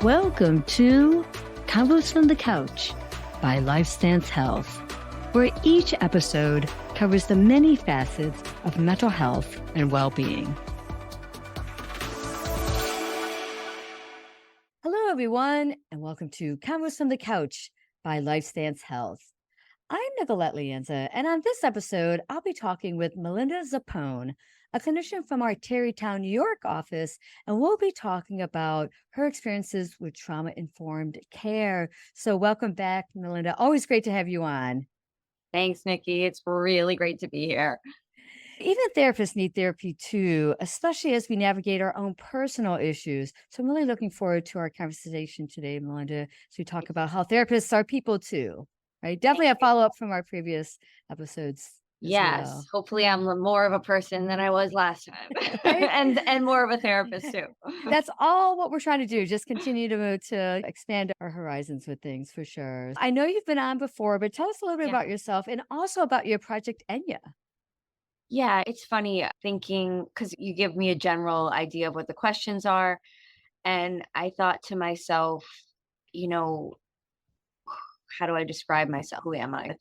Welcome to Convos from the Couch by LifeStance Health, where each episode covers the many facets of mental health and well-being. Hello, everyone, and welcome to Convos from the Couch by LifeStance Health. I'm Nicolette Lienza, and on this episode, I'll be talking with Melinda Zappone, a clinician from our Tarrytown, New York office, and we'll be talking about her experiences with trauma-informed care. So welcome back, Melinda. Always great to have you on. Thanks, Nikki. It's really great to be here. Even therapists need therapy too, especially as we navigate our own personal issues. So I'm really looking forward to our conversation today, Melinda, as we talk about how therapists are people too, right? Definitely a follow-up from our previous episodes. Yes. Well. Hopefully I'm more of a person than I was last time Right? and more of a therapist too. That's all what we're trying to do. Just continue to expand our horizons with things for sure. I know you've been on before, but tell us a little bit Yeah. about yourself and also about your project Enya. Yeah, it's funny thinking because you give me a general idea of what the questions are. And I thought to myself, you know, how do I describe myself? Who am I?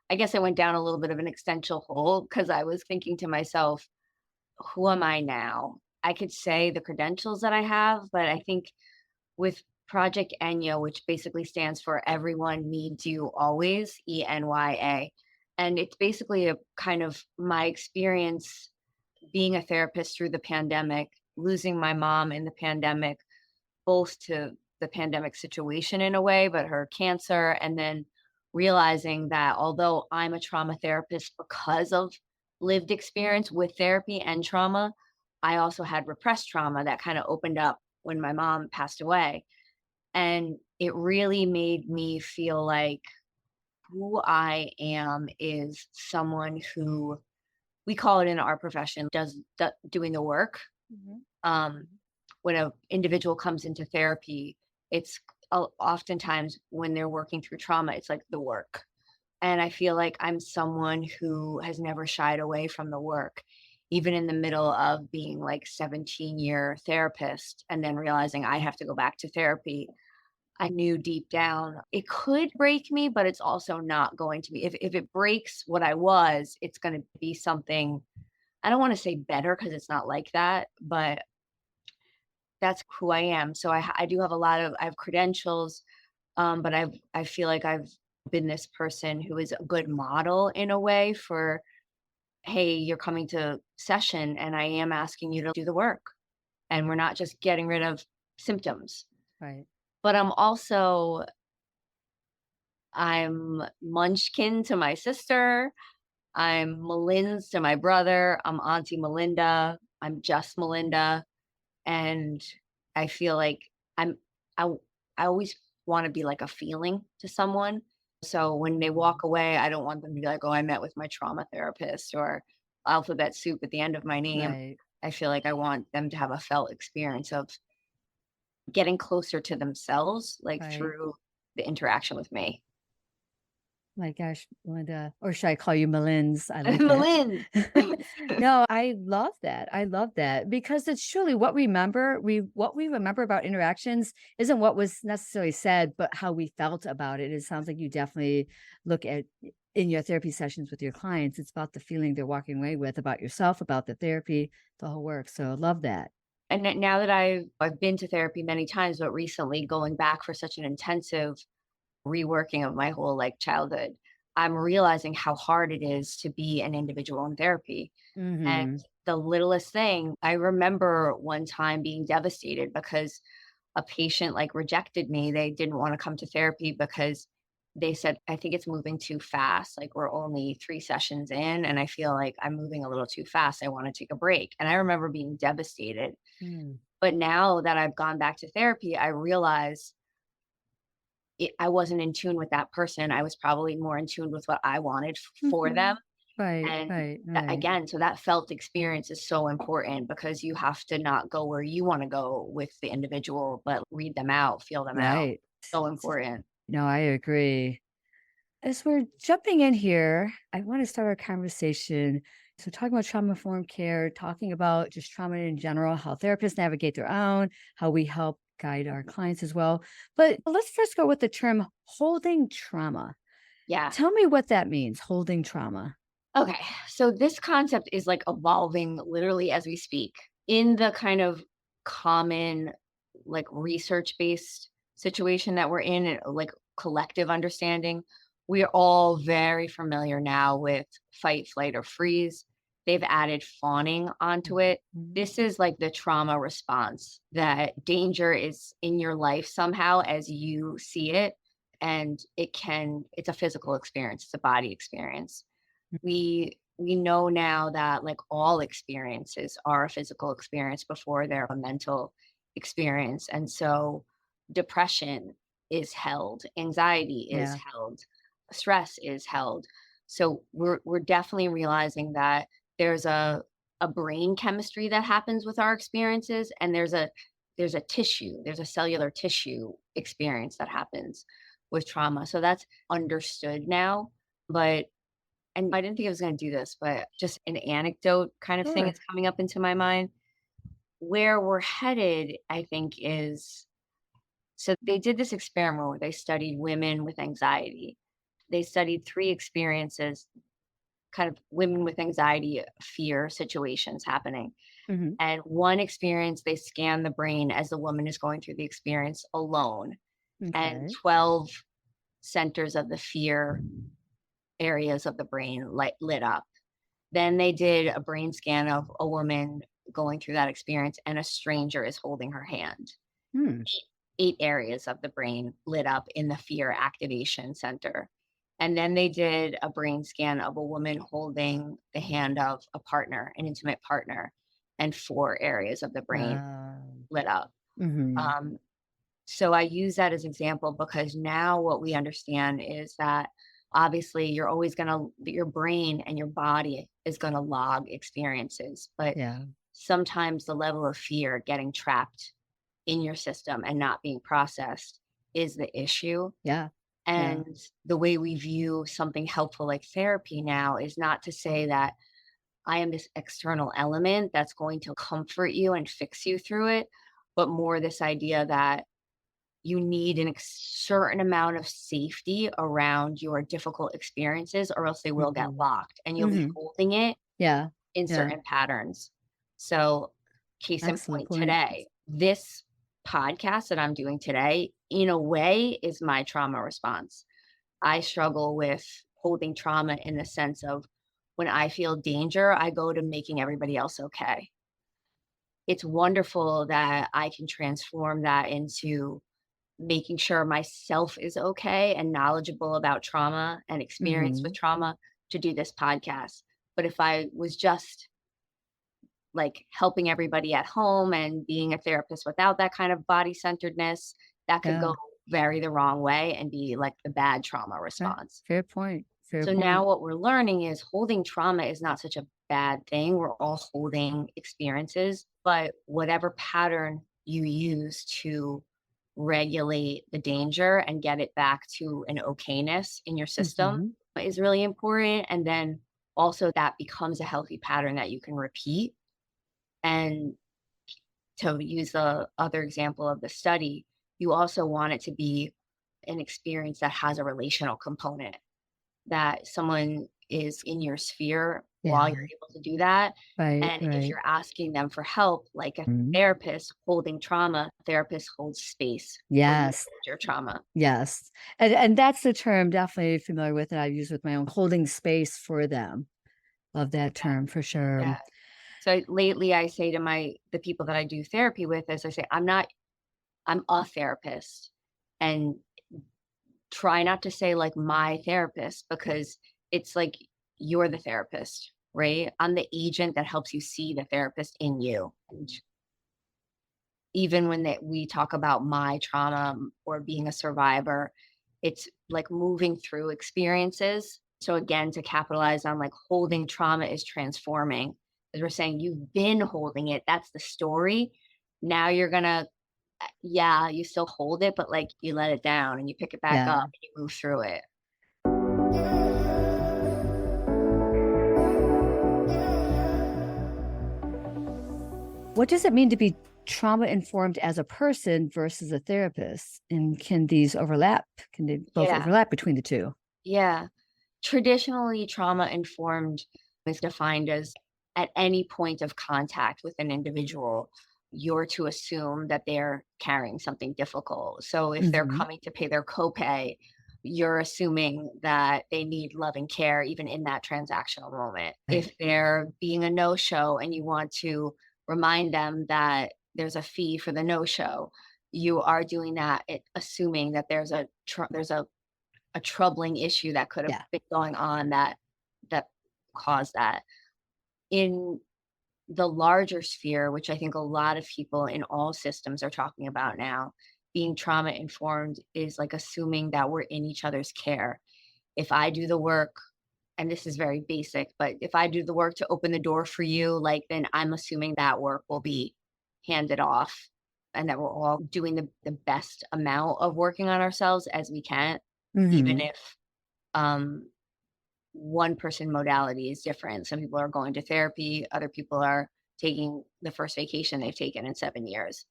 I guess I went down a little bit of an existential hole because I was thinking to myself, who am I now? I could say the credentials that I have, but I think with Project Enya, which basically stands for Everyone Needs You Always, ENYA. And it's basically a kind of my experience being a therapist through the pandemic, losing my mom in the pandemic, both to the pandemic situation in a way, but her cancer, and then realizing that although I'm a trauma therapist because of lived experience with therapy and trauma, I also had repressed trauma that kind of opened up when my mom passed away. And it really made me feel like who I am is someone who we call it in our profession doing the work. Mhm. Um, when an individual comes into therapy, it's oftentimes when they're working through trauma, it's like the work. And I feel like I'm someone who has never shied away from the work, even in the middle of being like 17-year therapist and then realizing I have to go back to therapy. I knew deep down it could break me, but it's also not going to be. If it breaks what I was, it's going to be something, I don't want to say better because it's not like that, but that's who I am. So I do have I have credentials, but I feel like I've been this person who is a good model in a way for, hey, you're coming to session and I am asking you to do the work. And we're not just getting rid of symptoms. Right. But I'm Munchkin to my sister. I'm Melins to my brother. I'm Auntie Melinda. I'm just Melinda. And I feel like I'm I I always want to be like a feeling to someone. So when they walk away, I don't want them to be like, oh, I met with my trauma therapist or alphabet soup at the end of my name. Right. I feel like I want them to have a felt experience of getting closer to themselves, like Right. through the interaction with me. My gosh, Melinda, or should I call you Melins? I like that. Melin. No, I love that. I love that because it's truly what we remember. What we remember about interactions isn't what was necessarily said, but how we felt about it. It sounds like you definitely look at in your therapy sessions with your clients. It's about the feeling they're walking away with about yourself, about the therapy, the whole work. So I love that. And now that I've been to therapy many times, but recently going back for such an intensive reworking of my whole like childhood, I'm realizing how hard it is to be an individual in therapy. And Mm-hmm. the littlest thing, I remember one time being devastated because a patient like rejected me. They didn't want to come to therapy because they said, I think it's moving too fast. Like we're only 3 sessions in, and I feel like I'm moving a little too fast. I want to take a break. And I remember being devastated. Mm. But now that I've gone back to therapy, I realize I wasn't in tune with that person. I was probably more in tune with what I wanted for Mhm. them. Right, And right, right. again, so that felt experience is so important because you have to not go where you want to go with the individual, but read them out, feel them out. Right. So important. No, I agree. As we're jumping in here, I want to start our conversation. So, talking about trauma informed care, talking about just trauma in general, how therapists navigate their own, how we help guide our clients as well. But let's first go with the term holding trauma. Yeah. Tell me what that means, holding trauma. Okay. So this concept is like evolving literally as we speak in the kind of common, like research based situation that we're in, like collective understanding. We are all very familiar now with fight, flight, or freeze. They've added fawning onto it. Mhm. This is like the trauma response that danger is in your life somehow as you see it. And it's a physical experience, it's a body experience. We know now that like all experiences are a physical experience before they're a mental experience. And so depression is held, anxiety is Yeah. held, stress is held. So we're definitely realizing that there's a brain chemistry that happens with our experiences, and there's a cellular tissue experience that happens with trauma. So that's understood now. But and I didn't think I was gonna do this, but just an anecdote kind of thing Sure. is coming up into my mind. Where we're headed, I think, is so they did this experiment where they studied women with anxiety. They studied 3 experiences, kind of women with anxiety, fear situations happening. Mhm. And one experience, they scan the brain as the woman is going through the experience alone, and Okay. 12 centers of the fear areas of the brain lit up. Then they did a brain scan of a woman going through that experience, and a stranger is holding her hand. Hmm. 8 areas of the brain lit up in the fear activation center. And then they did a brain scan of a woman holding the hand of a partner, an intimate partner, and 4 areas of the brain Um, lit up. mhm. Um, so I use that as example because now what we understand is that obviously your brain and your body is going to log experiences, but Yeah. sometimes the level of fear getting trapped in your system and not being processed is the issue. Yeah. Yeah. And the way we view something helpful like therapy now is not to say that I am this external element that's going to comfort you and fix you through it, but more this idea that you need certain amount of safety around your difficult experiences, or else they will get Mhm. locked and you'll be Mhm. holding it Yeah. in Yeah. certain patterns. So, case in Excellent point point. today, this podcast that I'm doing today, in a way, is my trauma response. I struggle with holding trauma in the sense of when I feel danger, I go to making everybody else okay. It's wonderful that I can transform that into making sure myself is okay and knowledgeable about trauma and experience with Mhm. trauma to do this podcast. But if I was just like helping everybody at home and being a therapist without that kind of body centeredness, that could go Yeah. very the wrong way and be like the bad trauma Right. response. Fair point. Fair So point. now what we're learning is holding trauma is not such a bad thing. We're all holding experiences, but whatever pattern you use to regulate the danger and get it back to an okayness in your system Mhm. is really important. And then also that becomes a healthy pattern that you can repeat. And to use the other example of the study, you also want it to be an experience that has a relational component, that someone is in your sphere while Yeah. you're able to do that. Right. And if Right. you're asking them for help, like a Mhm. therapist holding trauma, therapist holds space for you to Yes. hold your trauma. Yes. And that's the term definitely familiar with, and I use with my own holding space for them. Love that term for sure. Yeah. So lately I say to the people that I do therapy with, as I say, I'm a therapist. And try not to say like my therapist, because it's like you're the therapist, right? I'm the agent that helps you see the therapist in you. And even when we talk about my trauma or being a survivor, it's like moving through experiences. So again, to capitalize on like holding trauma is transforming. As we're saying, you've been holding it. That's the story. Now you're gonna, yeah, you still hold it, but like you let it down and you pick it back up Yeah. and you move through it. What does it mean to be trauma informed as a person versus a therapist? And can these overlap? Can they both Yeah, overlap between the two? yeah. Traditionally, trauma informed is defined as at any point of contact with an individual, you're to assume that they're carrying something difficult. So if they're Hmm. coming to pay their copay, you're assuming that they need love and care even in that transactional moment. If Right. they're being a no-show and you want to remind them that there's a fee for the no-show, you are doing that, assuming that there's a troubling issue that could have Yeah. been going on that caused that. In the larger sphere, which I think a lot of people in all systems are talking about now, being trauma informed is like assuming that we're in each other's care. If I do the work, and this is very basic, but if I do the work to open the door for you, like then I'm assuming that work will be handed off and that we're all doing the best amount of working on ourselves as we can, even Hmm. if um one person modality is different. Some people are going to therapy, other people are taking the first vacation they've taken in 7 years.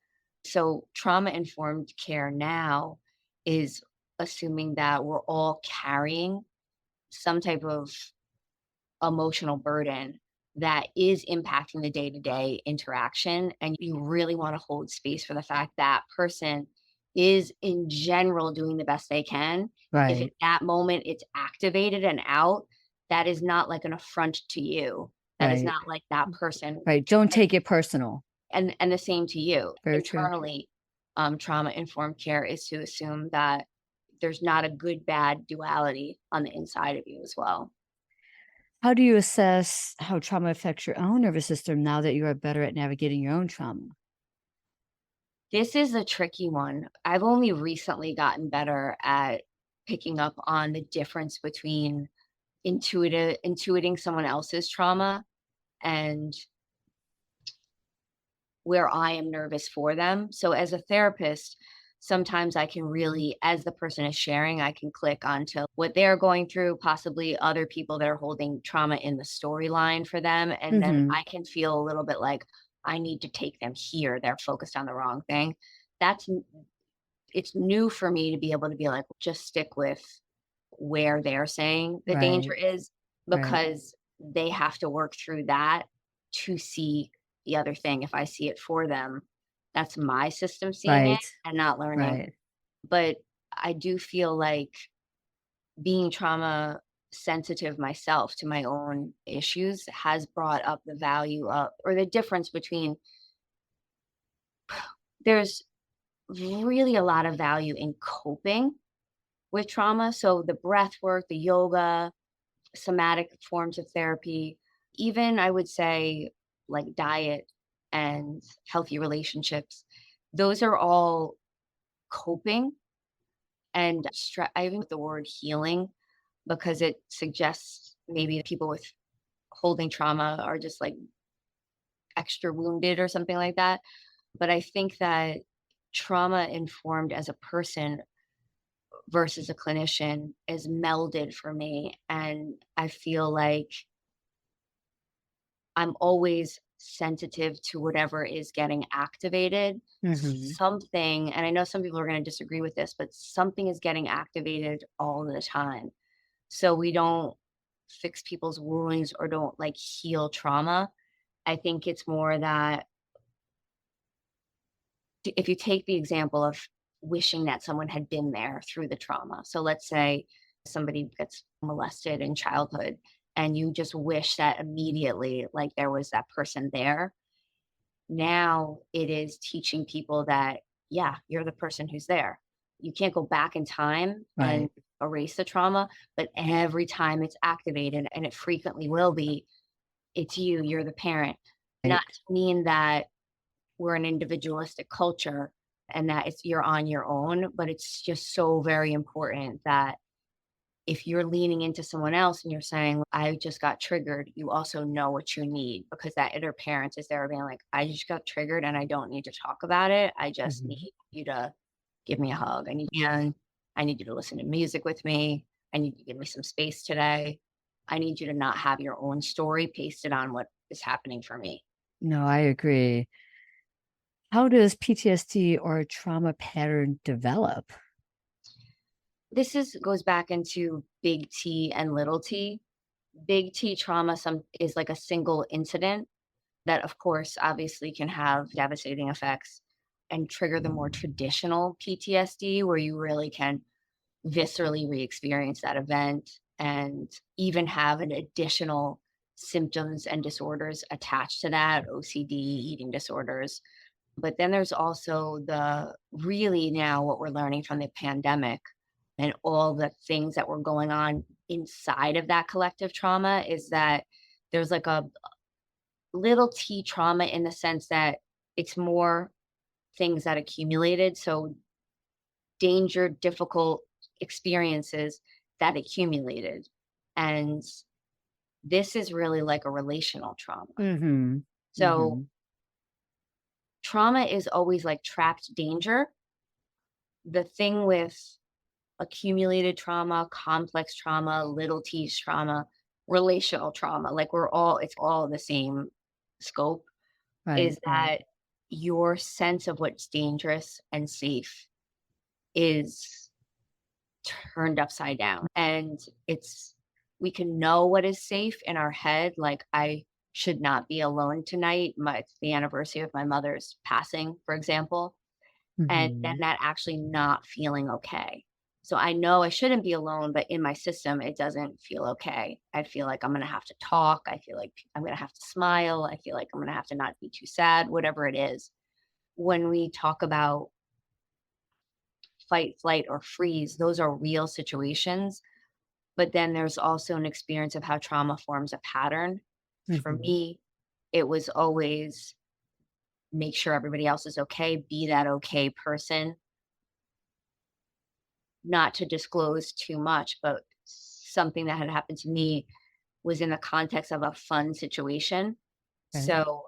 So trauma informed care now is assuming that we're all carrying some type of emotional burden that is impacting the day-to-day interaction, and you really wanna hold space for the fact that person is, in general, doing the best they can. If at Right. that moment it's activated and out, that is not like an affront to you. That is Right. not like that person, Right. Don't take it personal. and the same to you. Very true. Internally, trauma-informed care is to assume that there's not a good bad duality on the inside of you as well. How do you assess how trauma affects your own nervous system now that you are better at navigating your own trauma? This is a tricky one. I've only recently gotten better at picking up on the difference between intuiting someone else's trauma and where I am nervous for them. So as a therapist, sometimes I can really, as the person is sharing, I can click onto what they're going through, possibly other people that are holding trauma in the storyline for them. And then Hmm. I can feel a little bit like I need to take them here. They're focused on the wrong thing. That's it's new for me to be able to be like, just stick with where they're saying the danger Right. is, Right. because they have to work through that to see the other thing. If I see it for them, that's my system seeing it Right. and not learning. Right. But I do feel like being trauma sensitive myself to my own issues has brought up the value of, or the difference between, there's really a lot of value in coping with trauma. So the breath work, the yoga, somatic forms of therapy, even I would say like diet and healthy relationships, those are all coping. And I even with the word healing because it suggests maybe people with holding trauma are just like extra wounded or something like that. But I think that trauma informed as a person versus a clinician is melded for me. And I feel like I'm always sensitive to whatever is getting activated. Hmm. Something, and I know some people are going to disagree with this, but something is getting activated all the time. So we don't fix people's wounds or don't like heal trauma. I think it's more that if you take the example of wishing that someone had been there through the trauma. So let's say somebody gets molested in childhood and you just wish that immediately like there was that person there. Now it is teaching people that, yeah, you're the person who's there. You can't go back in time and Right. erase the trauma, but every time it's activated, and it frequently will be, it's you, you're the parent. Not Right. to mean that we're an individualistic culture and that it's you're on your own, but it's just so very important that if you're leaning into someone else and you're saying, I just got triggered, you also know what you need because that inner parent is there being like, I just got triggered and I don't need to talk about it. I just Hmm. need you to give me a hug. I need you to listen to music with me. I need you to give me some space today. I need you to not have your own story pasted on what is happening for me. No, I agree. How does PTSD or a trauma pattern develop? This is goes back into big T and little t. Big T trauma is like a single incident that, of course, obviously can have devastating effects and trigger the more traditional PTSD, where you really can viscerally re-experience that event and even have an additional symptoms and disorders attached to that, OCD, eating disorders. But then there's also the really now what we're learning from the pandemic and all the things that were going on inside of that collective trauma is that there's like a little t trauma in the sense that it's more things that accumulated. So danger, difficult experiences that accumulated. And this is really like a relational trauma. Mhm. So Mhm. trauma is always like trapped danger. The thing with accumulated trauma, complex trauma, little t's trauma, relational trauma, like it's all the same scope, Right, is right. that your sense of what's dangerous and safe is turned upside down. And we can know what is safe in our head. Like, I should not be alone tonight. It's the anniversary of my mother's passing, for example. And then Mhm. that actually not feeling okay. So I know I shouldn't be alone, but in my system, it doesn't feel okay. I feel like I'm going to have to talk. I feel like I'm going to have to smile. I feel like I'm going to have to not be too sad, whatever it is. When we talk about fight, flight, or freeze, those are real situations. But then there's also an experience of how trauma forms a pattern. For Mhm. me, it was always make sure everybody else is okay, be that okay person, not to disclose too much, but something that had happened to me was in the context of a fun situation. Okay. So,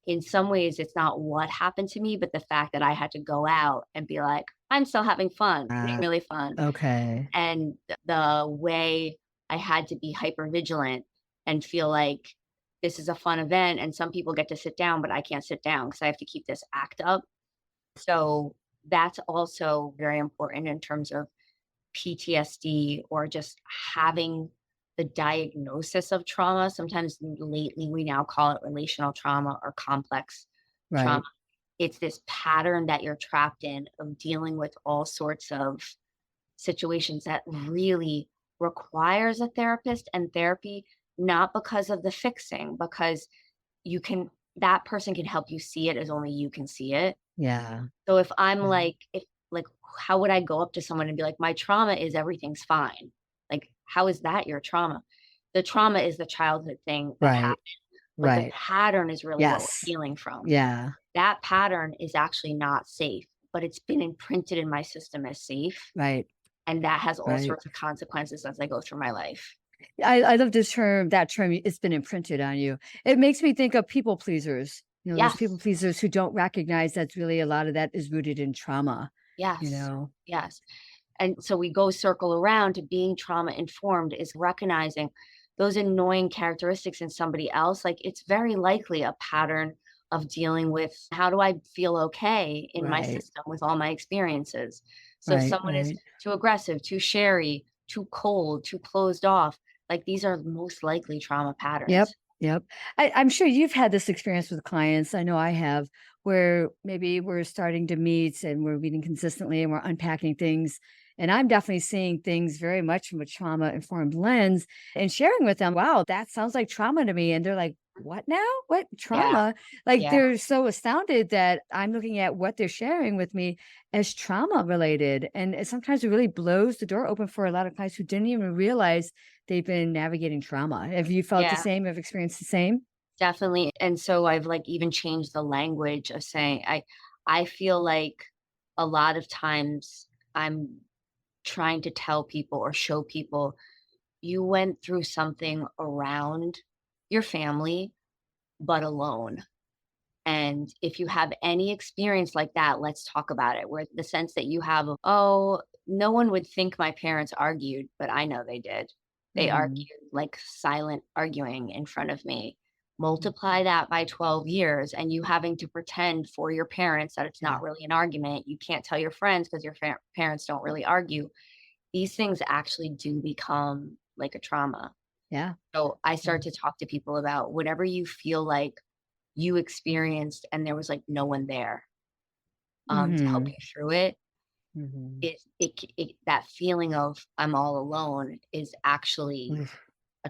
in some ways, it's not what happened to me, but the fact that I had to go out and be like, I'm still having fun, having Ah, really fun. okay. And the way I had to be hyper vigilant and feel like this is a fun event and some people get to sit down, but I can't sit down because I have to keep this act up. So that's also very important in terms of PTSD or just having the diagnosis of trauma. Sometimes lately we now call it relational trauma or complex trauma. Right. It's this pattern that you're trapped in of dealing with all sorts of situations that really requires a therapist and therapy, not because of the fixing, because you can that person can help you see it as only you can see it. Yeah. So if I'm Yeah. like, if like, how would I go up to someone and be like, my trauma is everything's fine? Like, how is that your trauma? The trauma is the childhood thing that happened, Right. but the Right. pattern is really what we're Yes. healing from. Yeah. That pattern is actually not safe, but it's been imprinted in my system as safe. Right. And that has all Right. sorts of consequences as I go through my life. I love this term, that term, it's been imprinted on you. It makes me think of people pleasers. Those people Yes, pleasers who don't recognize that really a lot of that is rooted in trauma, you yes, know? yes. And so we go circle around to being trauma informed is recognizing those annoying characteristics in somebody else. Like, it's very likely a pattern of dealing with how do I feel okay in my Right. system with all my experiences. So if Right. someone is Right. too aggressive, too sherry, too cold, too closed off, like these are most likely trauma Yep, patterns. yep. I'm sure you've had this experience with clients, I know I have, where maybe we're starting to meet and we're meeting consistently and we're unpacking things. And I'm definitely seeing things very much from a trauma informed lens and sharing with them, wow, that sounds like trauma to me. And they're like, what now? What Yeah, trauma? Like yeah, they're so astounded that I'm looking at what they're sharing with me as trauma related. And sometimes it really blows the door open for a lot of clients who didn't even realize they've been navigating trauma. Have you felt the yeah. same? Have experienced the same? Definitely, and so I've, like, even changed the language of saying I feel like a lot of times I'm trying to tell people or show people, "You went through something around your family, but alone, and if you have any experience like that, let's talk about it." Where the sense that you have of, "Oh, no one would think my parents argued, but I know they did. They Mhm. argued, like, silent arguing in front of me." Multiply that by 12 years and you having to pretend for your parents that it's Yeah. not really an argument. You can't tell your friends because your parents don't really argue. These things actually do become like a trauma. Yeah. So I Yeah. start to talk to people about whatever you feel like you experienced and there was like no one there to help Mhm. you through it. Mhm. It that feeling of I'm all alone is actually Oof. a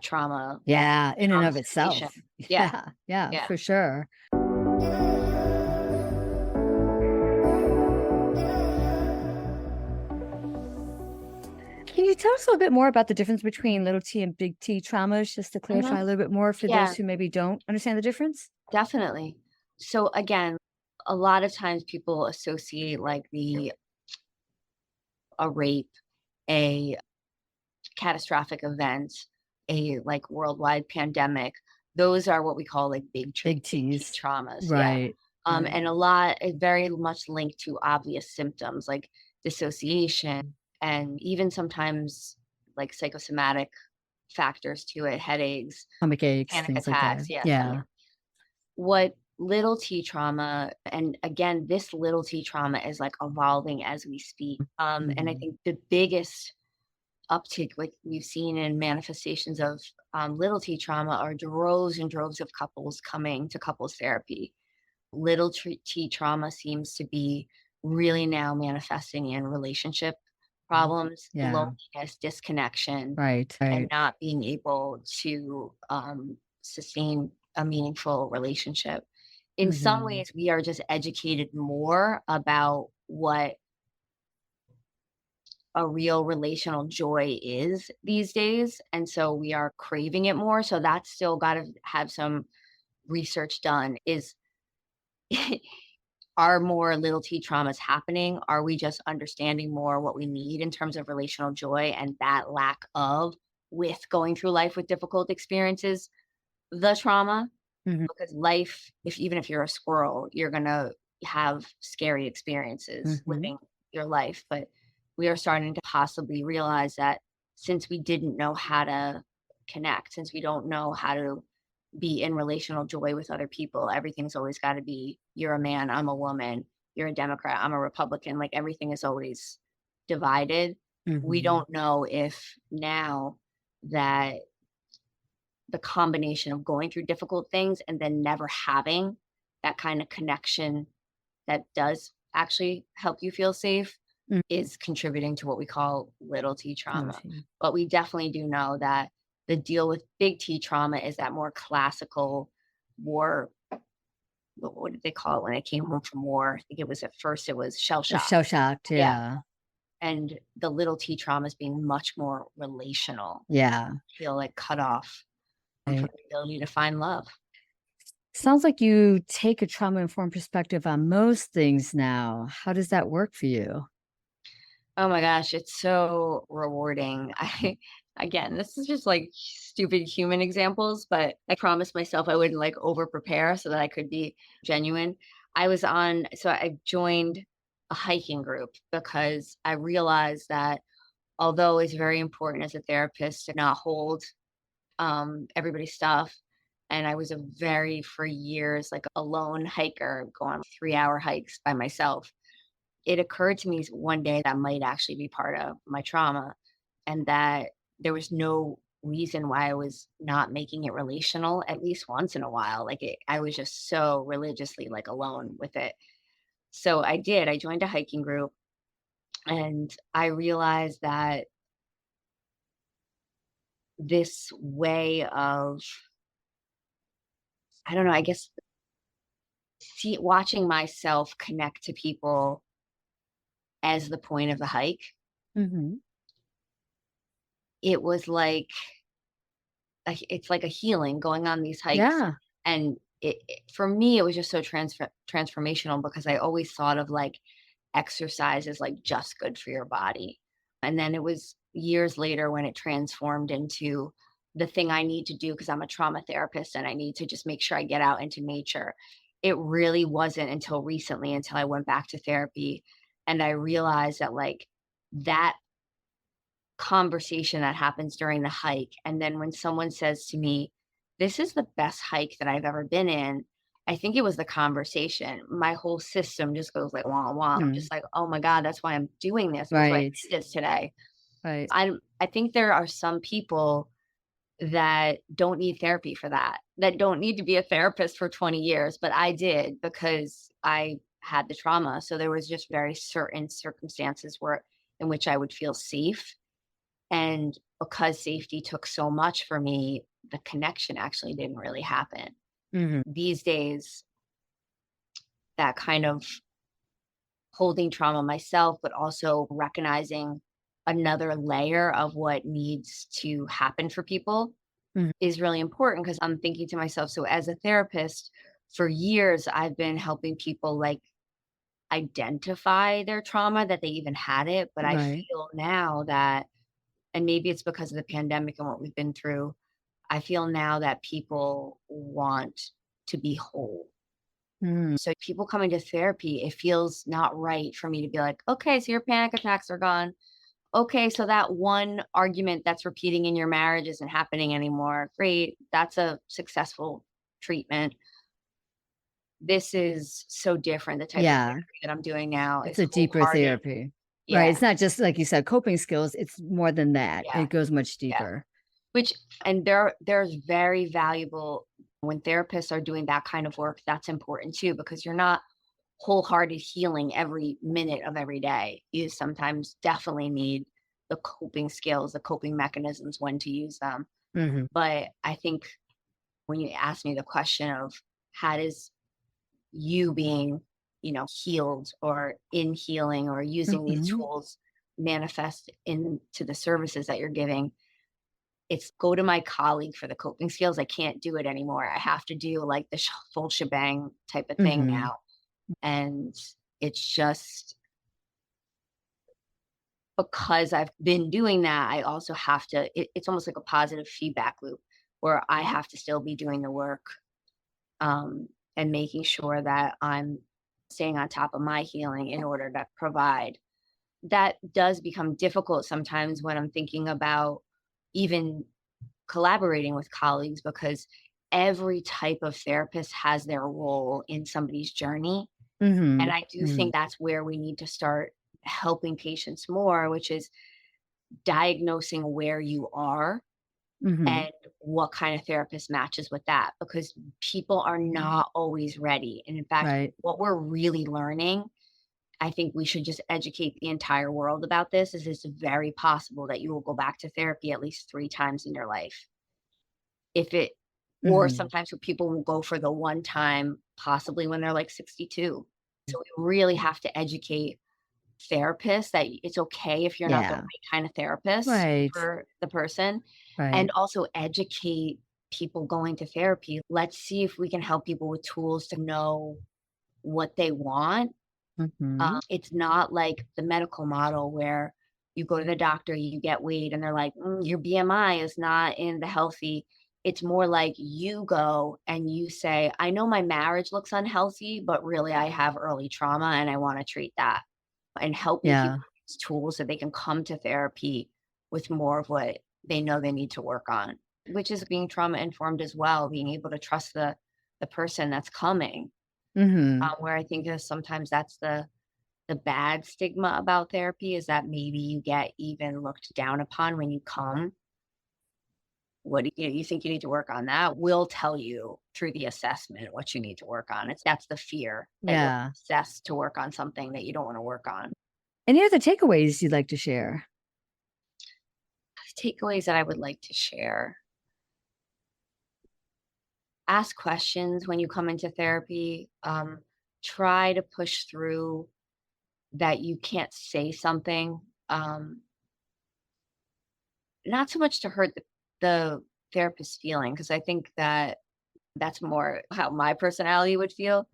Yeah, in and trauma of situation. itself. Yeah, Yeah, yeah, yeah. for sure. Can you tell us a little bit more about the difference between little T and big T traumas, just to Mhm. clarify a little bit more for those Yeah, who maybe don't understand the difference? definitely. So again, a lot of times people associate like a rape, a catastrophic event, a like worldwide pandemic. Those are what we call like Big big T Ts. traumas. Yeah. Right, right. And a lot is very much linked to obvious symptoms like dissociation and even sometimes like psychosomatic factors to it, headaches, Stomach aches, panic things like that. attacks. Yeah. Yeah. What little T trauma, and again, this little T trauma is like evolving as we speak. And I Mhm. think the biggest uptick like we've seen in manifestations of little T trauma are droves and droves of couples coming to couples therapy. T trauma seems to be really now manifesting in relationship problems, Yeah. loneliness, disconnection, Right, and right. not being able to sustain a meaningful relationship. In some Mhm. ways, we are just educated more about what a real relational joy is these days. And so we are craving it more. So that's still got to have some research done. Is are more little T traumas happening? Are we just understanding more what we need in terms of relational joy and that lack of with going through life with difficult experiences, the trauma? Mhm, Because life, if even if you're a squirrel, you're gonna have scary experiences mhm, living your life. But we are starting to possibly realize that since we didn't know how to connect, since we don't know how to be in relational joy with other people, everything's always got to be you're a man, I'm a woman, you're a Democrat, I'm a Republican. Like everything is always divided. We mhm. don't know if now that the combination of going through difficult things and then never having that kind of connection that does actually help you feel safe Mm. is contributing to what we call little T Oh, trauma. gee. But we definitely do know that the deal with big T trauma is that more classical war. What did they call it when I came home from war? I think it was at first it was shell shock. Shell shocked, Yeah. yeah. And the little T trauma is being much more relational. Yeah. Feel like cut off from Right. the ability to find love. Sounds like you take a trauma-informed perspective on most things now. How does that work for you? Oh my gosh, it's so rewarding. I again, this is just like stupid human examples, but I promised myself I wouldn't like over prepare so that I could be genuine. I joined a hiking group because I realized that although it's very important as a therapist to not hold everybody's stuff, and I was a very for years like a lone hiker, go on 3-hour hikes by myself. It occurred to me one day that might actually be part of my trauma and that there was no reason why I was not making it relational at least once in a while. I was just so religiously like alone with it. So I did. I joined a hiking group and I realized that this way of, I don't know, I guess watching myself connect to people as the point of the hike, Mhm. it was like it's like a healing going on these hikes, Yeah. and for me, it was just so transformational because I always thought of, like, exercise as, like, just good for your body, and then it was years later when it transformed into the thing I need to do because 'cause I'm a trauma therapist and I need to just make sure I get out into nature. It really wasn't until recently, until I went back to therapy, and I realized that, like, that conversation that happens during the hike, and then when someone says to me, this is the best hike that I've ever been in. I think it was the conversation. My whole system just goes like wah wah. I'm Mm, just like, oh my God, that's why I'm doing this. That's why I right. did this today. Right. I think there are some people that don't need therapy for that, that don't need to be a therapist for 20 years, but I did because I had the trauma. So there was just very certain circumstances where in which I would feel safe. And because safety took so much for me, the connection actually didn't really happen. Mhm. These days, that kind of holding trauma myself, but also recognizing another layer of what needs to happen for people Mhm. is really important because I'm thinking to myself, so as a therapist, for years, I've been helping people like identify their trauma that they even had it. But I Right. feel now that, and maybe it's because of the pandemic and what we've been through, I feel now that people want to be whole. Mm. So people coming to therapy, it feels not right for me to be like, okay, so your panic attacks are gone. Okay, so that one argument that's repeating in your marriage isn't happening anymore. Great. That's a successful treatment. This is so different. The type of Yeah. therapy that I'm doing now It's is a deeper wholehearted. therapy. Right. Yeah. It's not just like you said, coping skills. It's more than that. Yeah. It goes much Yeah. deeper. Which and there's very valuable when therapists are doing that kind of work, that's important too, because you're not wholehearted healing every minute of every day. You sometimes definitely need the coping skills, the coping mechanisms, when to use them. Mhm. But I think when you ask me the question of how does you being, healed or in healing or using these Mhm. tools manifest into the services that you're giving, it's go to my colleague for the coping skills. I can't do it anymore. I have to do like the full shebang type of thing Mhm. now. And it's just because I've been doing that, I also have to, it's almost like a positive feedback loop where I have to still be doing the work, and making sure that I'm staying on top of my healing in order to provide. That does become difficult sometimes when I'm thinking about even collaborating with colleagues because every type of therapist has their role in somebody's journey. And Mhm. I do think Mhm. that's where we need to start helping patients more, which is diagnosing where you are Mhm. and what kind of therapist matches with that because people are not always ready. And in fact, Right. what we're really learning, I think we should just educate the entire world about this, is it's very possible that you will go back to therapy at least 3 times in your life. If it or Mhm. sometimes people will go for the one time, possibly when they're like 62. So we really have to educate therapists that it's okay if you're not the Yeah. right kind of therapist Right. for the person, and Right. also educate people going to therapy. Let's see if we can help people with tools to know what they want. Mhm. It's not like the medical model where you go to the doctor, you get weighed, and they're like, your BMI is not in the healthy. It's more like you go and you say, I know my marriage looks unhealthy, but really I have early trauma and I want to treat that, and helping people Yeah. use tools so they can come to therapy with more of what they know they need to work on, which is being trauma informed as well, being able to trust the person that's coming. Mhm. Where I think is sometimes that's the bad stigma about therapy is that maybe you get even looked down upon when you come. What do you think you need to work on that? We'll tell you through the assessment what you need to work on. That's the fear that you're Yeah. assessed to work on something that you don't want to work on. Any other takeaways you'd like to share? Takeaways that I would like to share. Ask questions when you come into therapy. Try to push through that you can't say something. Not so much to hurt the therapist's feeling, because I think that that's more how my personality would feel.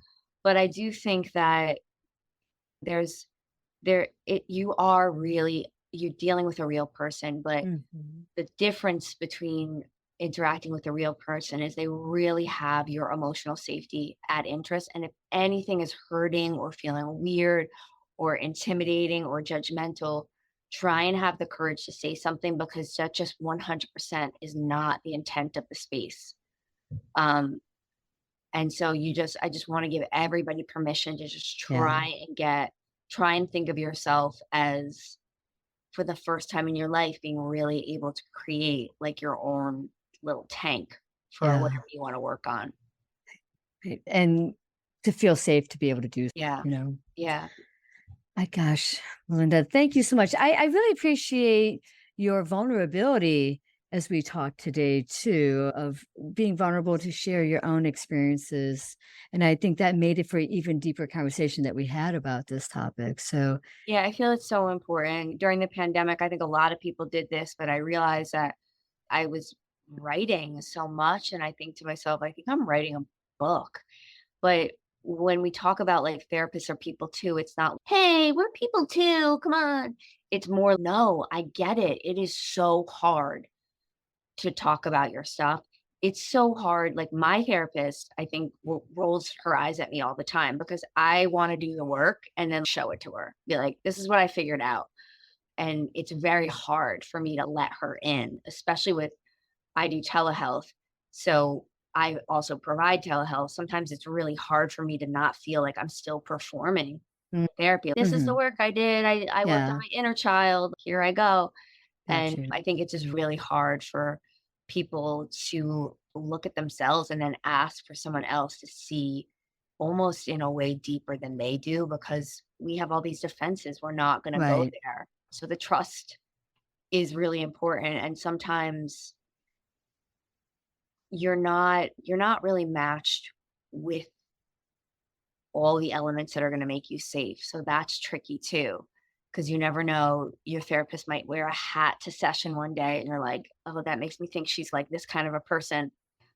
But I do think that there's you are really, you're dealing with a real person, but Mhm. the difference between interacting with a real person is they really have your emotional safety at interest. And if anything is hurting or feeling weird or intimidating or judgmental, try and have the courage to say something because that just 100% is not the intent of the space. Um, and so I just want to give everybody permission to just Yeah. try and think of yourself as for the first time in your life being really able to create like your own little tank for Yeah. whatever you want to work on. Right. And to feel safe to be able to do, Yeah. you know. Yeah. My gosh, Melinda, thank you so much. I really appreciate your vulnerability as we talk today, too, of being vulnerable to share your own experiences. And I think that made it for an even deeper conversation that we had about this topic. So, Yeah, I feel it's so important. During the pandemic, I think a lot of people did this, but I realized that I was writing so much and I think to myself, I think I'm writing a book. But when we talk about like therapists are people too, it's not, hey, we're people too. Come on. It's more, no, I get it. It is so hard to talk about your stuff. It's so hard. Like my therapist, I think rolls her eyes at me all the time because I want to do the work and then show it to her. Be like, this is what I figured out. And it's very hard for me to let her in, especially with I do telehealth. So I also provide telehealth. Sometimes it's really hard for me to not feel like I'm still performing therapy. This is the mm-hmm. work I did. I worked on Yeah, my inner child. Here I go. got And you. I think it's just really hard for people to look at themselves and then ask for someone else to see almost in a way deeper than they do because we have all these defenses. We're not going to go Right, there. So the trust is really important. And sometimes you're not really matched with all the elements that are gonna make you safe, so that's tricky too, because you never know, your therapist might wear a hat to session one day, and you're like, "Oh, that makes me think she's like this kind of a person.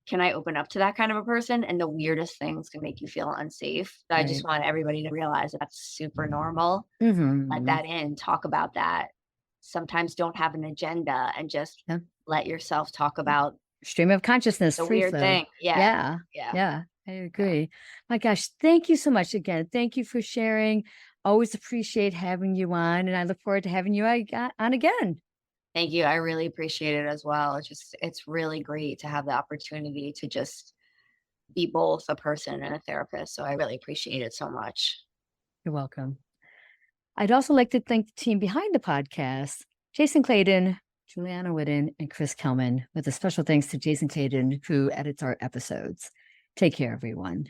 Can I open up to that kind of a person?" And the weirdest things can make you feel unsafe. I just right. want everybody to realize that that's super normal. Let Mm-hmm. that in, talk about that. Sometimes don't have an agenda and just Yeah. let yourself talk about Stream of consciousness, the free weird flow. thing. Yeah. Yeah. Yeah. Yeah. I Yeah. agree. My gosh, thank you so much again. Thank you for sharing. Always appreciate having you on, and I look forward to having you on again. Thank you. I really appreciate it as well. It's really great to have the opportunity to just be both a person and a therapist. So I really appreciate it so much. You're welcome. I'd also like to thank the team behind the podcast, Jason Clayton, Juliana Whitten, and Chris Kelman, with a special thanks to Jason Clayton, who edits our episodes. Take care, everyone.